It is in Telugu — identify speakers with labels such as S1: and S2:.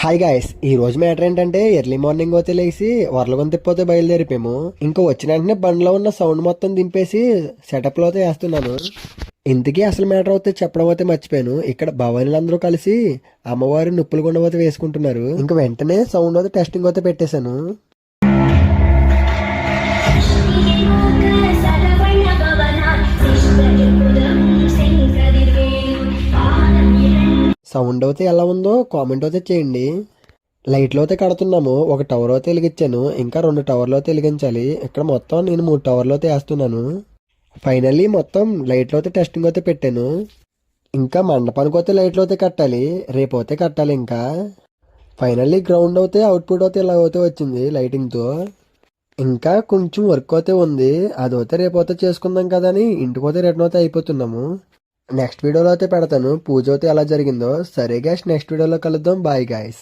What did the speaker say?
S1: హాయ్ గాయస్, ఈ రోజు మ్యాటర్ ఏంటంటే ఎర్లీ మార్నింగ్ అయితే లేసి వరలగొంత తిప్పితే బయలుదేరిపోయాము. ఇంకా వచ్చిన వెంటనే బండిలో ఉన్న సౌండ్ మొత్తం దింపేసి సెటప్ లో అయితే వేస్తున్నాను. ఇంతకీ అసలు మ్యాటర్ అయితే చెప్పడం అయితే మర్చిపోయాను. ఇక్కడ భవానీలందరూ కలిసి అమ్మవారి నుప్పులు గుండ అయితే వేసుకుంటున్నారు. ఇంకా వెంటనే సౌండ్ అయితే టెస్టింగ్ అయితే పెట్టేశాను. సౌండ్ అయితే ఎలా ఉందో కామెంట్ అయితే చేయండి. లైట్లు అయితే కడుతున్నాము. ఒక టవర్ అయితే వెలిగించాను, ఇంకా 2 టవర్లు అయితే వెలిగించాలి. ఇక్కడ మొత్తం నేను 3 టవర్లు అయితే వేస్తున్నాను. ఫైనల్లీ మొత్తం లైట్లు అయితే టెస్టింగ్ అయితే పెట్టాను. ఇంకా మండపానికి అయితే లైట్లు అయితే కట్టాలి, రేపు అయితే కట్టాలి. ఇంకా ఫైనల్లీ గ్రౌండ్ అయితే అవుట్పుట్ అయితే ఇలా అయితే వచ్చింది లైటింగ్తో. ఇంకా కొంచెం వర్క్ అయితే ఉంది, అది అయితే రేపు అయితే చేసుకుందాం కదా అని ఇంటికి అయితే రిటర్న్ అయితే అయిపోతున్నాము. నెక్స్ట్ వీడియోలో అయితే పెడతాను పూజ అయితే ఎలా జరిగిందో. సరే గైస్, నెక్స్ట్ వీడియోలో కలుద్దాం. Bye guys.